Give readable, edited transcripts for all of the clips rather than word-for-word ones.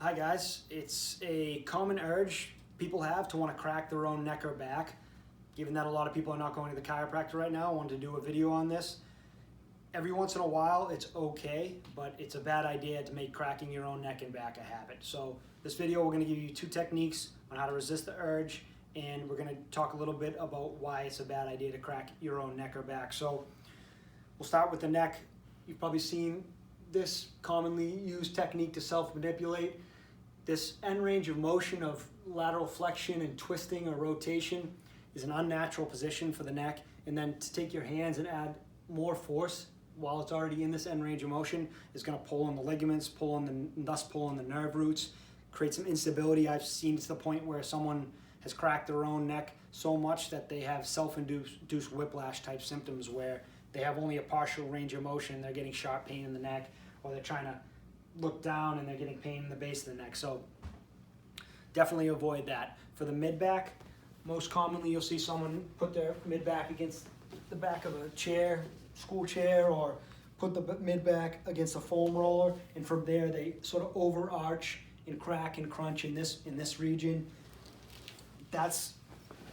Hi guys, it's a common urge people have to want to crack their own neck or back. Given that a lot of people are not going to the chiropractor right now, I wanted to do a video on this. Every once in a while it's okay, but it's a bad idea to make cracking your own neck and back a habit. So this video we're going to give you 2 techniques on how to resist the urge, and we're going to talk a little bit about why it's a bad idea to crack your own neck or back. So we'll start with the neck. You've probably seen this commonly used technique to self-manipulate. This end range of motion of lateral flexion and twisting or rotation is an unnatural position for the neck, and then to take your hands and add more force while it's already in this end range of motion is going to pull on the ligaments, thus pull on the nerve roots, create some instability. I've seen to the point where someone has cracked their own neck so much that they have self-induced whiplash type symptoms where they have only a partial range of motion, they're getting sharp pain in the neck, or they're trying to look down and they're getting pain in the base of the neck. So definitely avoid that. For the mid-back, most commonly you'll see someone put their mid-back against the back of a chair, school chair, or put the mid-back against a foam roller, and from there they sort of overarch and crack and crunch in this region. That's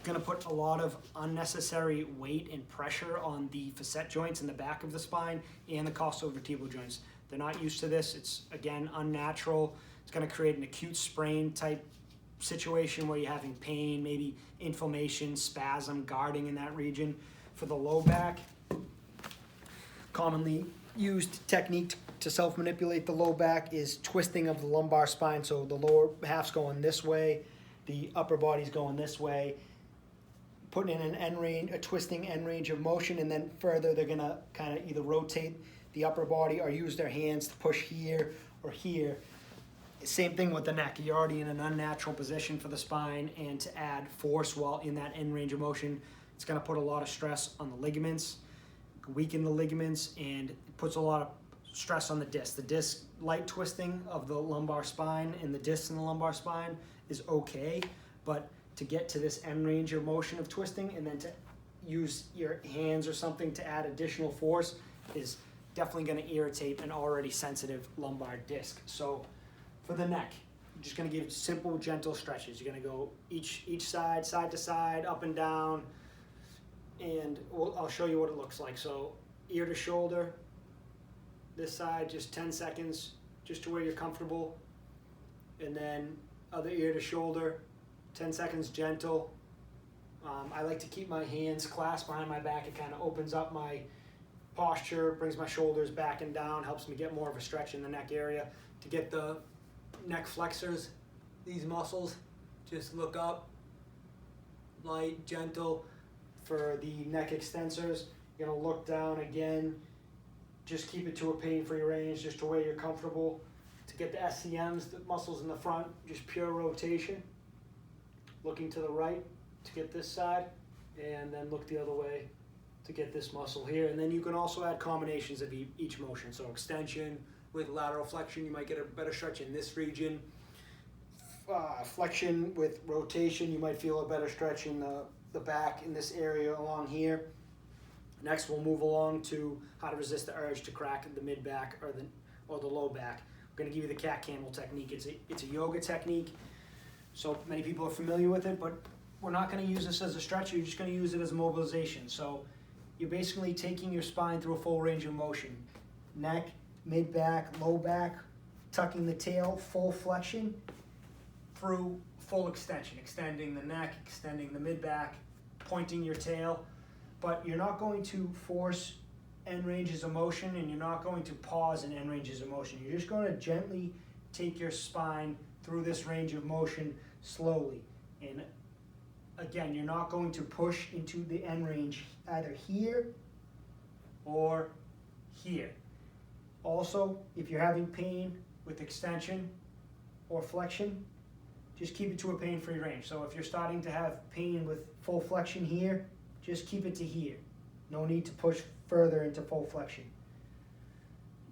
going to put a lot of unnecessary weight and pressure on the facet joints in the back of the spine and the costovertebral joints. They're not used to this. It's, again, unnatural. It's going to create an acute sprain type situation where you're having pain, maybe inflammation, spasm, guarding in that region. For the low back, commonly used technique to self-manipulate the low back is twisting of the lumbar spine. So the lower half's going this way, the upper body's going this way, putting in a twisting end range of motion, and then further they're going to kind of either rotate the upper body or use their hands to push here or here. Same thing with the neck. You're already in an unnatural position for the spine, and to add force while in that end range of motion, it's going to put a lot of stress on the ligaments, weaken the ligaments, and it puts a lot of stress on the disc. The disc light twisting of the lumbar spine and the discs in the lumbar spine is okay, but to get to this end range of motion of twisting and then to use your hands or something to add additional force is definitely going to irritate an already sensitive lumbar disc. So for the neck, I'm just going to give simple, gentle stretches. You're going to go each side, side to side, up and down, and I'll show you what it looks like. So ear to shoulder, this side, just 10 seconds, just to where you're comfortable, and then other ear to shoulder, 10 seconds, gentle. I like to keep my hands clasped behind my back. It kind of opens up my posture, brings my shoulders back and down, helps me get more of a stretch in the neck area. To get the neck flexors, these muscles, just look up, light, gentle. For the neck extensors, you're gonna look down again, just keep it to a pain-free range, just to where you're comfortable. To get the SCMs, the muscles in the front, just pure rotation. Looking to the right to get this side, and then look the other way to get this muscle here. And then you can also add combinations of each motion. So extension with lateral flexion, you might get a better stretch in this region. Flexion with rotation, you might feel a better stretch in the back in this area along here. Next, we'll move along to how to resist the urge to crack the mid back or the low back. We're going to give you the cat camel technique. It's a yoga technique, so many people are familiar with it, but we're not going to use this as a stretch. You're just going to use it as a mobilization. So you're basically taking your spine through a full range of motion. Neck, mid back, low back, tucking the tail, full flexion through full extension, extending the neck, extending the mid back, pointing your tail, but you're not going to force end ranges of motion, and you're not going to pause in end ranges of motion. You're just going to gently take your spine through this range of motion slowly. And again, you're not going to push into the end range either here or here. Also, if you're having pain with extension or flexion, just keep it to a pain-free range. So if you're starting to have pain with full flexion here, just keep it to here. No need to push further into full flexion.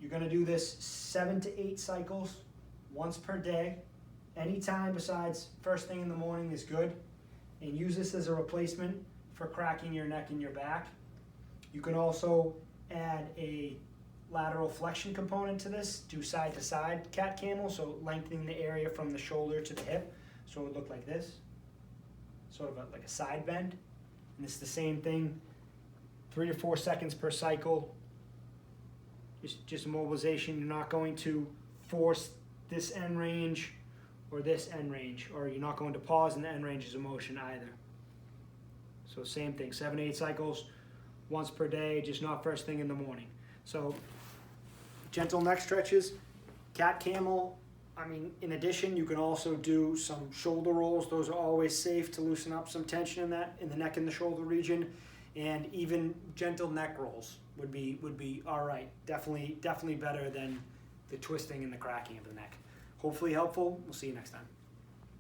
You're going to do this 7 to 8 cycles once per day. Anytime besides first thing in the morning is good. And use this as a replacement for cracking your neck and your back. You can also add a lateral flexion component to this, do side to side cat camel, so lengthening the area from the shoulder to the hip, so it would look like this, sort of like a side bend. And it's the same thing, 3 to 4 seconds per cycle. Just mobilization. You're not going to force this end range or this end range, or you're not going to pause in the end ranges of motion either. So same thing, 7 to 8 cycles once per day, just not first thing in the morning. So gentle neck stretches, cat camel. I mean, in addition, you can also do some shoulder rolls. Those are always safe to loosen up some tension in the neck and the shoulder region, and even gentle neck rolls would be all right. Definitely better than the twisting and the cracking of the neck. Hopefully helpful. We'll see you next time.